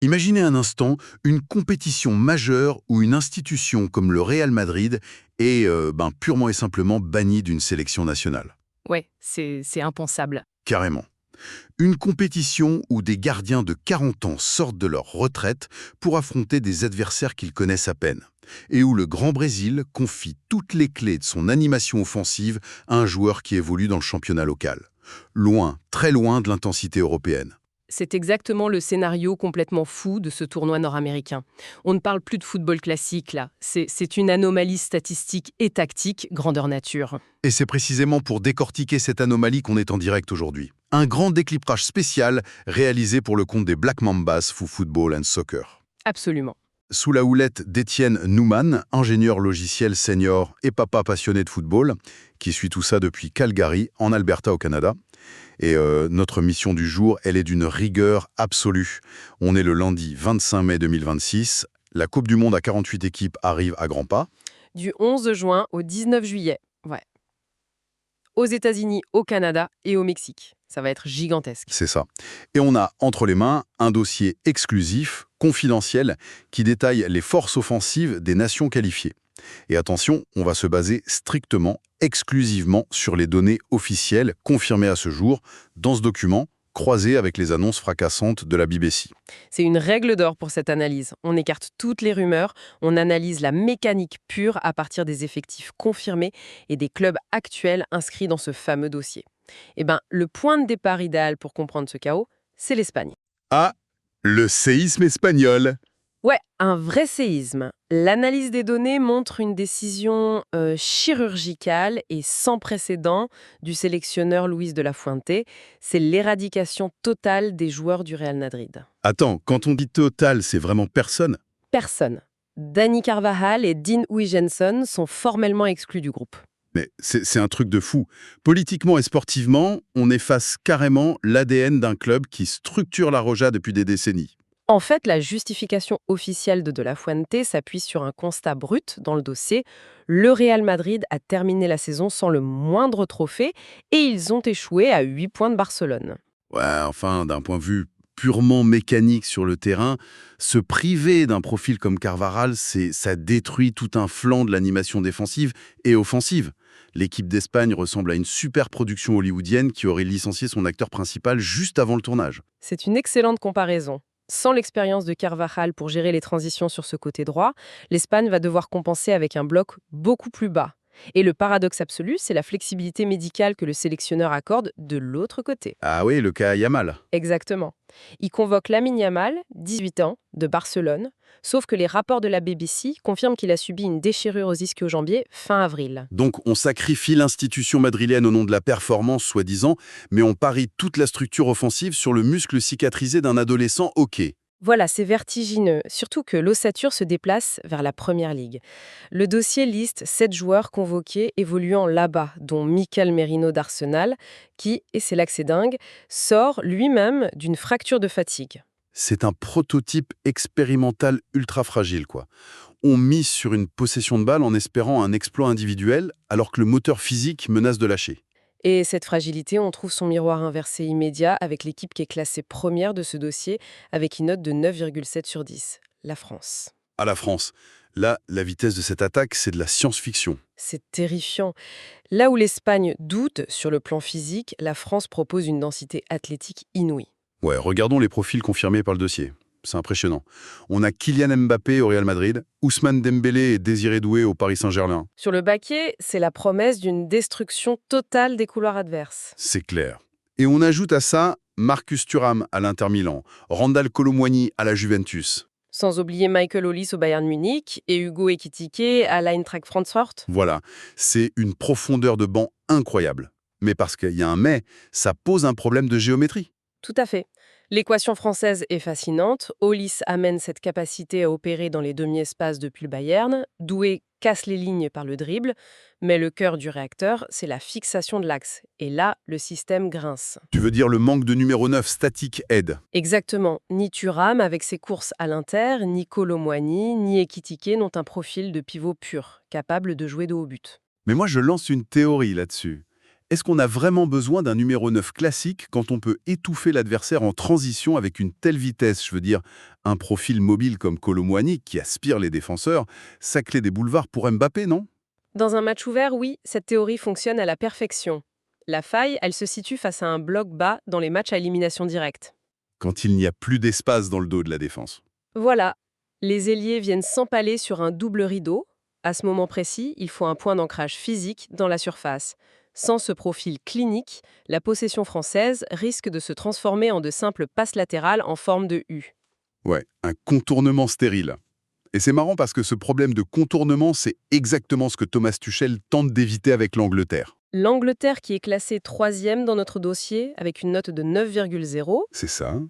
Imaginez un instant une compétition majeure où une institution comme le Real Madrid est purement et simplement bannie d'une sélection nationale. Ouais, c'est impensable. Carrément. Une compétition où des gardiens de 40 ans sortent de leur retraite pour affronter des adversaires qu'ils connaissent à peine. Et où le Grand Brésil confie toutes les clés de son animation offensive à un joueur qui évolue dans le championnat local. Loin, très loin de l'intensité européenne. C'est exactement le scénario complètement fou de ce tournoi nord-américain. On ne parle plus de football classique, là. C'est une anomalie statistique et tactique, grandeur nature. Et c'est précisément pour décortiquer cette anomalie qu'on est en direct aujourd'hui. Un grand décryptage spécial réalisé pour le compte des Black Mambas for Football and Soccer. Absolument. Sous la houlette d'Étienne Newman, ingénieur logiciel senior et papa passionné de football, qui suit tout ça depuis Calgary, en Alberta, au Canada. Et notre mission du jour, elle est d'une rigueur absolue. On est le lundi 25 mai 2026. La Coupe du Monde à 48 équipes arrive à grands pas. Du 11 juin au 19 juillet. Ouais. Aux États-Unis, au Canada et au Mexique. Ça va être gigantesque. C'est ça. Et on a entre les mains un dossier exclusif, confidentiel, qui détaille les forces offensives des nations qualifiées. Et attention, on va se baser strictement, exclusivement sur les données officielles confirmées à ce jour dans ce document, croisé avec les annonces fracassantes de la BBC. C'est une règle d'or pour cette analyse. On écarte toutes les rumeurs, on analyse la mécanique pure à partir des effectifs confirmés et des clubs actuels inscrits dans ce fameux dossier. Eh bien, le point de départ idéal pour comprendre ce chaos, c'est l'Espagne. Ah, le séisme espagnol. Ouais, un vrai séisme. L'analyse des données montre une décision chirurgicale et sans précédent du sélectionneur Luis de la Fuente. C'est l'éradication totale des joueurs du Real Madrid. Attends, quand on dit total, c'est vraiment personne? Personne. Dani Carvajal et Dean Huijsenson sont formellement exclus du groupe. Mais c'est un truc de fou. Politiquement et sportivement, on efface carrément l'ADN d'un club qui structure la Roja depuis des décennies. En fait, la justification officielle de la Fuente s'appuie sur un constat brut dans le dossier. Le Real Madrid a terminé la saison sans le moindre trophée et ils ont échoué à 8 points de Barcelone. Ouais, enfin, d'un point de vue purement mécanique sur le terrain, se priver d'un profil comme Carvajal, ça détruit tout un flanc de l'animation défensive et offensive. L'équipe d'Espagne ressemble à une super production hollywoodienne qui aurait licencié son acteur principal juste avant le tournage. C'est une excellente comparaison. Sans l'expérience de Carvajal pour gérer les transitions sur ce côté droit, l'Espagne va devoir compenser avec un bloc beaucoup plus bas. Et le paradoxe absolu, c'est la flexibilité médicale que le sélectionneur accorde de l'autre côté. Ah oui, le cas Yamal. Exactement. Il convoque Lamine Yamal, 18 ans, de Barcelone, sauf que les rapports de la BBC confirment qu'il a subi une déchirure aux ischio-jambiers fin avril. Donc on sacrifie l'institution madrilène au nom de la performance, soi-disant, mais on parie toute la structure offensive sur le muscle cicatrisé d'un adolescent OK. Voilà, c'est vertigineux, surtout que l'ossature se déplace vers la Première Ligue. Le dossier liste 7 joueurs convoqués évoluant là-bas, dont Mikel Merino d'Arsenal, qui, et c'est là que c'est dingue, sort lui-même d'une fracture de fatigue. C'est un prototype expérimental ultra fragile, quoi. On mise sur une possession de balle en espérant un exploit individuel, alors que le moteur physique menace de lâcher. Et cette fragilité, on trouve son miroir inversé immédiat avec l'équipe qui est classée première de ce dossier avec une note de 9,7 sur 10, la France. À la France. Là, la vitesse de cette attaque, c'est de la science-fiction. C'est terrifiant. Là où l'Espagne doute sur le plan physique, la France propose une densité athlétique inouïe. Ouais, regardons les profils confirmés par le dossier. C'est impressionnant. On a Kylian Mbappé au Real Madrid, Ousmane Dembélé et Désiré Doué au Paris Saint-Germain. Sur le baquet, c'est la promesse d'une destruction totale des couloirs adverses. C'est clair. Et on ajoute à ça Marcus Thuram à l'Inter Milan, Randal Kolo Muani à la Juventus. Sans oublier Michael Ollis au Bayern Munich et Hugo Ekitike à l'Eintracht Francfort. Voilà, c'est une profondeur de banc incroyable. Mais parce qu'il y a un mais, ça pose un problème de géométrie. Tout à fait. L'équation française est fascinante. Ollis amène cette capacité à opérer dans les demi-espaces depuis le Bayern. Doué casse les lignes par le dribble. Mais le cœur du réacteur, c'est la fixation de l'axe. Et là, le système grince. Tu veux dire le manque de numéro 9 statique aide. Exactement. Ni Thuram, avec ses courses à l'inter, ni Kolo Muani, ni Ekitike n'ont un profil de pivot pur, capable de jouer de haut but. Mais moi, je lance une théorie là-dessus. Est-ce qu'on a vraiment besoin d'un numéro 9 classique quand on peut étouffer l'adversaire en transition avec une telle vitesse? Je veux dire, un profil mobile comme Kolo Muani, qui aspire les défenseurs, saclé des boulevards pour Mbappé, non? Dans un match ouvert, oui, cette théorie fonctionne à la perfection. La faille, elle se situe face à un bloc bas dans les matchs à élimination directe. Quand il n'y a plus d'espace dans le dos de la défense. Voilà, les ailiers viennent s'empaler sur un double rideau. À ce moment précis, il faut un point d'ancrage physique dans la surface. Sans ce profil clinique, la possession française risque de se transformer en de simples passes latérales en forme de U. Ouais, un contournement stérile. Et c'est marrant parce que ce problème de contournement, c'est exactement ce que Thomas Tuchel tente d'éviter avec l'Angleterre. L'Angleterre, qui est classée troisième dans notre dossier, avec une note de 9,0, C'est ça, hein.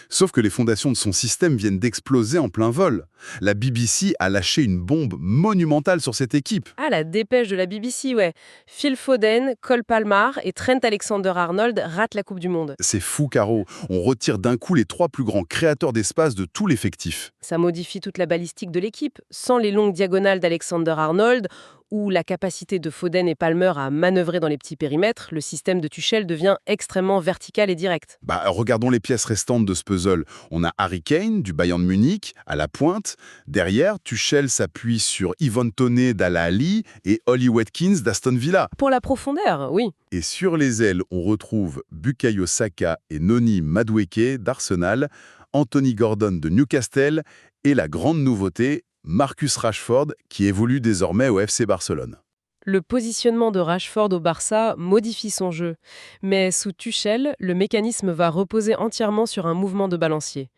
Sauf que les fondations de son système viennent d'exploser en plein vol. La BBC a lâché une bombe monumentale sur cette équipe. ah, la dépêche de la BBC, ouais. Phil Foden, Cole Palmer et Trent Alexander-Arnold ratent la Coupe du Monde. C'est fou, Caro. On retire d'un coup les 3 plus grands créateurs d'espace de tout l'effectif. Ça modifie toute la balistique de l'équipe. Sans les longues diagonales d'Alexander-Arnold ou la capacité de Foden et Palmer à manœuvrer dans les petits périmètres, le système de Tuchel devient extrêmement vertical et direct. Regardons les pièces restantes de ce puzzle. On a Harry Kane, du Bayern de Munich, à la pointe. Derrière, Tuchel s'appuie sur Ivan Toney d'Al-Ahly et Ollie Watkins d'Aston Villa. Pour la profondeur, oui. Et sur les ailes, on retrouve Bukayo Saka et Noni Madueke d'Arsenal, Anthony Gordon de Newcastle et la grande nouveauté, Marcus Rashford, qui évolue désormais au FC Barcelone. Le positionnement de Rashford au Barça modifie son jeu. Mais sous Tuchel, le mécanisme va reposer entièrement sur un mouvement de balancier.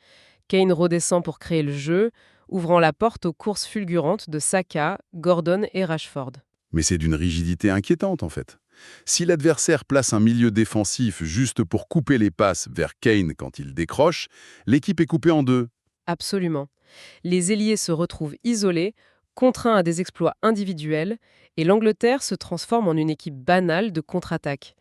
Kane redescend pour créer le jeu, ouvrant la porte aux courses fulgurantes de Saka, Gordon et Rashford. Mais c'est d'une rigidité inquiétante en fait. Si l'adversaire place un milieu défensif juste pour couper les passes vers Kane quand il décroche, l'équipe est coupée en deux. Absolument. Les ailiers se retrouvent isolés, contraints à des exploits individuels, et l'Angleterre se transforme en une équipe banale de contre-attaque.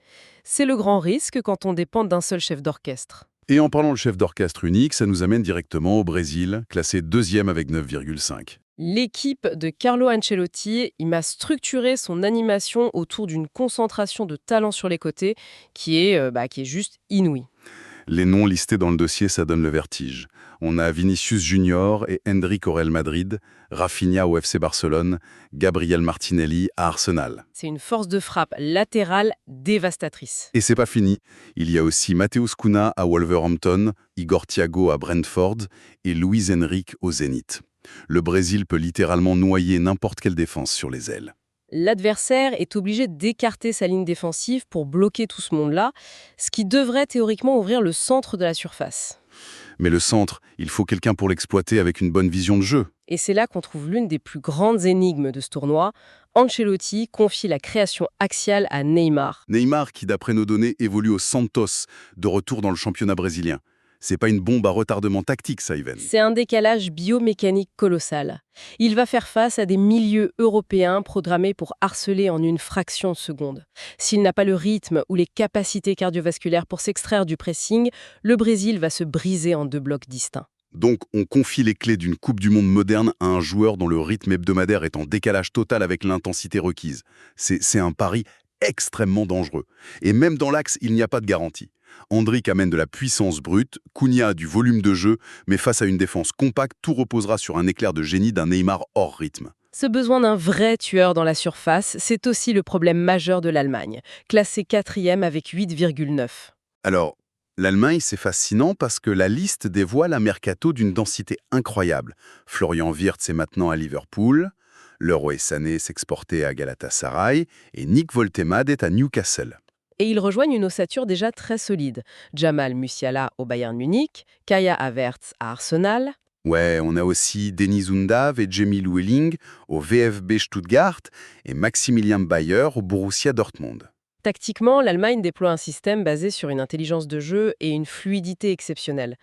C'est le grand risque quand on dépend d'un seul chef d'orchestre. Et en parlant de chef d'orchestre unique, ça nous amène directement au Brésil, classé deuxième avec 9,5. L'équipe de Carlo Ancelotti y m'a structuré son animation autour d'une concentration de talent sur les côtés qui est juste inouïe. Les noms listés dans le dossier, ça donne le vertige. On a Vinicius Junior et Endrick au Real Madrid, Rafinha au FC Barcelone, Gabriel Martinelli à Arsenal. C'est une force de frappe latérale dévastatrice. Et c'est pas fini. Il y a aussi Mateus Cunha à Wolverhampton, Igor Thiago à Brentford et Luis Enrique au Zénith. Le Brésil peut littéralement noyer n'importe quelle défense sur les ailes. L'adversaire est obligé d'écarter sa ligne défensive pour bloquer tout ce monde-là, ce qui devrait théoriquement ouvrir le centre de la surface. Mais le centre, il faut quelqu'un pour l'exploiter avec une bonne vision de jeu. Et c'est là qu'on trouve l'une des plus grandes énigmes de ce tournoi. Ancelotti confie la création axiale à Neymar. Neymar, qui d'après nos données évolue au Santos, de retour dans le championnat brésilien. C'est pas une bombe à retardement tactique, ça, Yven. C'est un décalage biomécanique colossal. Il va faire face à des milieux européens programmés pour harceler en une fraction de seconde. S'il n'a pas le rythme ou les capacités cardiovasculaires pour s'extraire du pressing, le Brésil va se briser en deux blocs distincts. Donc, on confie les clés d'une Coupe du Monde moderne à un joueur dont le rythme hebdomadaire est en décalage total avec l'intensité requise. C'est un pari extrêmement dangereux. Et même dans l'axe, il n'y a pas de garantie. Endrick amène de la puissance brute, Cunha a du volume de jeu, mais face à une défense compacte, tout reposera sur un éclair de génie d'un Neymar hors rythme. Ce besoin d'un vrai tueur dans la surface, c'est aussi le problème majeur de l'Allemagne, classée 4e avec 8,9. Alors, l'Allemagne, c'est fascinant parce que la liste dévoile un mercato d'une densité incroyable. Florian Wirtz est maintenant à Liverpool, Leroy Sané s'exportait à Galatasaray et Nick Woltemade est à Newcastle. Et ils rejoignent une ossature déjà très solide. Jamal Musiala au Bayern Munich, Kaya Havertz à Arsenal. Ouais, on a aussi Denis Undav et Jamie Lueling au VfB Stuttgart et Maximilian Bayer au Borussia Dortmund. Tactiquement, l'Allemagne déploie un système basé sur une intelligence de jeu et une fluidité exceptionnelle.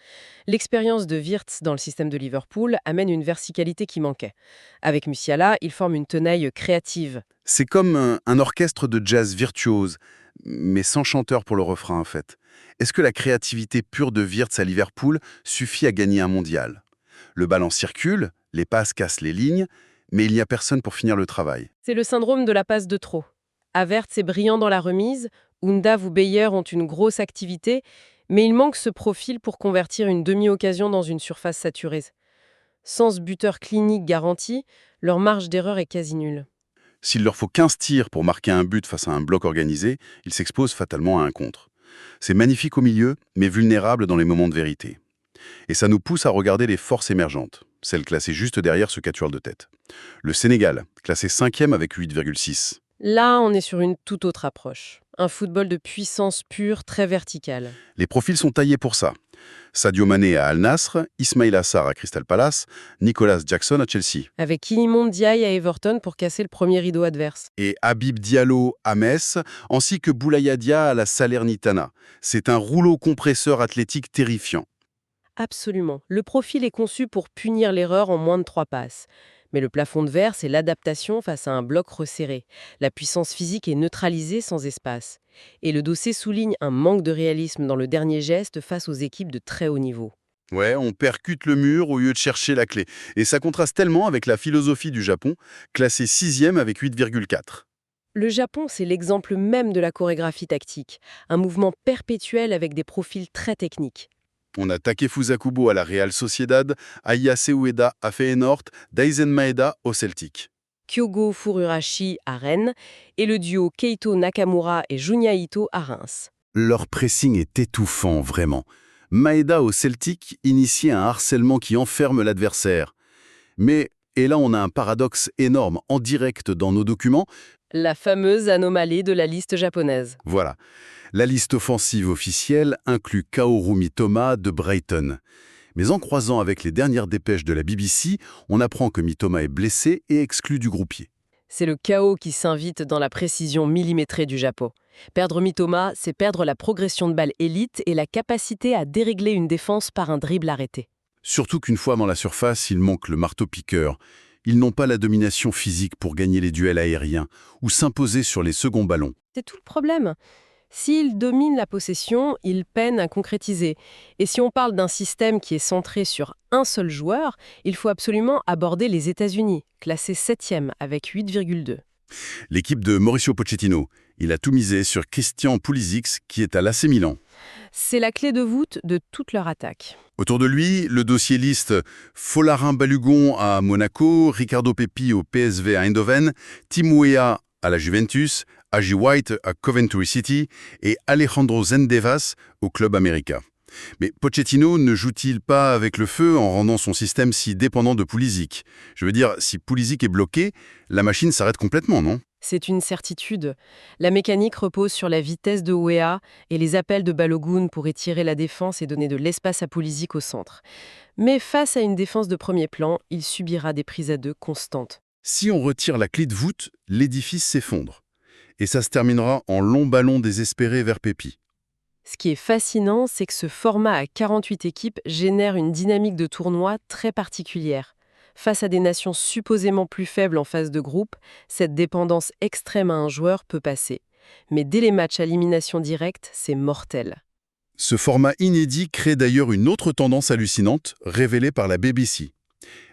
L'expérience de Wirtz dans le système de Liverpool amène une verticalité qui manquait. Avec Musiala, il forme une tenaille créative. C'est comme un orchestre de jazz virtuose, mais sans chanteur pour le refrain en fait. Est-ce que la créativité pure de Wirtz à Liverpool suffit à gagner un mondial? Le ballon circule, les passes cassent les lignes, mais il n'y a personne pour finir le travail. C'est le syndrome de la passe de trop. Havertz est brillant dans la remise, Undav ou Beyer ont une grosse activité, mais il manque ce profil pour convertir une demi-occasion dans une surface saturée. Sans ce buteur clinique garanti, leur marge d'erreur est quasi nulle. S'il leur faut 15 tirs pour marquer un but face à un bloc organisé, ils s'exposent fatalement à un contre. C'est magnifique au milieu, mais vulnérable dans les moments de vérité. Et ça nous pousse à regarder les forces émergentes, celles classées juste derrière ce quatuor de tête. Le Sénégal, classé 5e avec 8,6. Là, on est sur une toute autre approche. Un football de puissance pure, très vertical. Les profils sont taillés pour ça. Sadio Mané à Al Nassr, Ismaïla Sarr à Crystal Palace, Nicolas Jackson à Chelsea. Avec Iliman Ndiaye à Everton pour casser le premier rideau adverse. Et Habib Diallo à Metz, ainsi que Boulaya Dia à la Salernitana. C'est un rouleau compresseur athlétique terrifiant. Absolument. Le profil est conçu pour punir l'erreur en moins de 3 passes. Mais le plafond de verre, c'est l'adaptation face à un bloc resserré. La puissance physique est neutralisée sans espace. Et le dossier souligne un manque de réalisme dans le dernier geste face aux équipes de très haut niveau. Ouais, on percute le mur au lieu de chercher la clé. Et ça contraste tellement avec la philosophie du Japon, classé 6e avec 8,4. Le Japon, c'est l'exemple même de la chorégraphie tactique. Un mouvement perpétuel avec des profils très techniques. On a Takefusa Kubo à la Real Sociedad, Ayase Ueda à Feyenoord, Daizen Maeda au Celtic. Kyogo Fururashi à Rennes et le duo Keito Nakamura et Junya Ito à Reims. Leur pressing est étouffant, vraiment. Maeda au Celtic initie un harcèlement qui enferme l'adversaire. Mais, et là on a un paradoxe énorme en direct dans nos documents, La fameuse anomalie de la liste japonaise. voilà. La liste offensive officielle inclut Kaoru Mitoma de Brighton. Mais en croisant avec les dernières dépêches de la BBC, on apprend que Mitoma est blessé et exclu du groupier. C'est le chaos qui s'invite dans la précision millimétrée du Japon. Perdre Mitoma, c'est perdre la progression de balle élite et la capacité à dérégler une défense par un dribble arrêté. Surtout qu'une fois dans la surface, il manque le marteau-piqueur. Ils n'ont pas la domination physique pour gagner les duels aériens ou s'imposer sur les seconds ballons. C'est tout le problème. S'ils dominent la possession, ils peinent à concrétiser. Et si on parle d'un système qui est centré sur un seul joueur, il faut absolument aborder les États-Unis, classés 7e avec 8,2. L'équipe de Mauricio Pochettino, il a tout misé sur Christian Pulisic qui est à l'AC Milan. C'est la clé de voûte de toute leur attaque. Autour de lui, le dossier liste Folarin Balogun à Monaco, Ricardo Pepi au PSV à Eindhoven, Tim Weah à la Juventus, Haji White à Coventry City et Alejandro Zendevas au Club América. Mais Pochettino ne joue-t-il pas avec le feu en rendant son système si dépendant de Pulisic? Je veux dire, si Pulisic est bloqué, la machine s'arrête complètement, non? C'est une certitude. La mécanique repose sur la vitesse de Weah et les appels de Balogun pour étirer la défense et donner de l'espace à Pulisic au centre. Mais face à une défense de premier plan, il subira des prises à deux constantes. Si on retire la clé de voûte, l'édifice s'effondre. Et ça se terminera en long ballon désespéré vers Pepi. Ce qui est fascinant, c'est que ce format à 48 équipes génère une dynamique de tournoi très particulière. Face à des nations supposément plus faibles en phase de groupe, cette dépendance extrême à un joueur peut passer. Mais dès les matchs à élimination directe, c'est mortel. Ce format inédit crée d'ailleurs une autre tendance hallucinante, révélée par la BBC.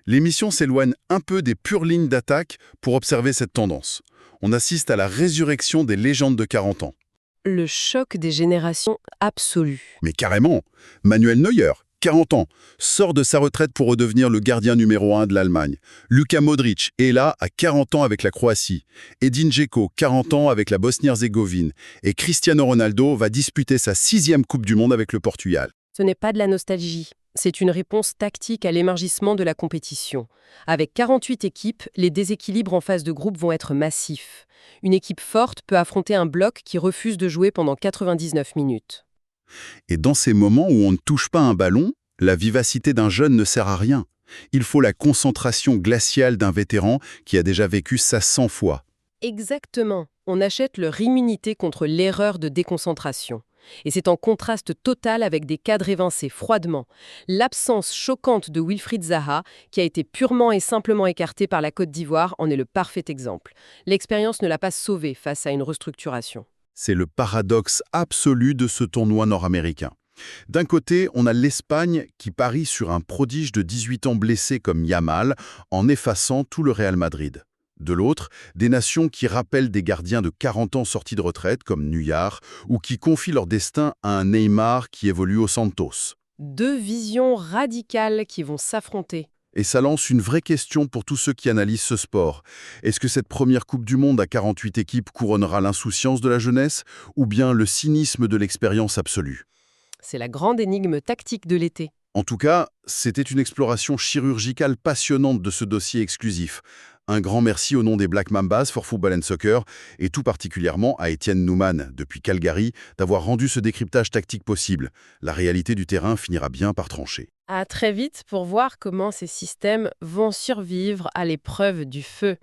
L'émission s'éloigne un peu des pures lignes d'attaque pour observer cette tendance. On assiste à la résurrection des légendes de 40 ans. Le choc des générations absolu. Mais carrément, Manuel Neuer, 40 ans, sort de sa retraite pour redevenir le gardien numéro 1 de l'Allemagne. Luka Modric est là à 40 ans avec la Croatie. Edin Dzeko, 40 ans avec la Bosnie-Herzégovine. Et Cristiano Ronaldo va disputer sa 6e Coupe du Monde avec le Portugal. Ce n'est pas de la nostalgie. C'est une réponse tactique à l'émargissement de la compétition. Avec 48 équipes, les déséquilibres en phase de groupe vont être massifs. Une équipe forte peut affronter un bloc qui refuse de jouer pendant 99 minutes. Et dans ces moments où on ne touche pas un ballon, la vivacité d'un jeune ne sert à rien. Il faut la concentration glaciale d'un vétéran qui a déjà vécu ça 100 fois. Exactement. On achète leur immunité contre l'erreur de déconcentration. Et c'est en contraste total avec des cadres évincés froidement. L'absence choquante de Wilfried Zaha, qui a été purement et simplement écarté par la Côte d'Ivoire, en est le parfait exemple. L'expérience ne l'a pas sauvé face à une restructuration. C'est le paradoxe absolu de ce tournoi nord-américain. D'un côté, on a l'Espagne qui parie sur un prodige de 18 ans blessé comme Yamal en effaçant tout le Real Madrid. De l'autre, des nations qui rappellent des gardiens de 40 ans sortis de retraite, comme Nuyar, ou qui confient leur destin à un Neymar qui évolue au Santos. Deux visions radicales qui vont s'affronter. Et ça lance une vraie question pour tous ceux qui analysent ce sport. Est-ce que cette première Coupe du Monde à 48 équipes couronnera l'insouciance de la jeunesse, ou bien le cynisme de l'expérience absolue? C'est la grande énigme tactique de l'été. En tout cas, c'était une exploration chirurgicale passionnante de ce dossier exclusif. Un grand merci au nom des Black Mambas for Football and Soccer, et tout particulièrement à Étienne Nouman, depuis Calgary, d'avoir rendu ce décryptage tactique possible. La réalité du terrain finira bien par trancher. À très vite pour voir comment ces systèmes vont survivre à l'épreuve du feu.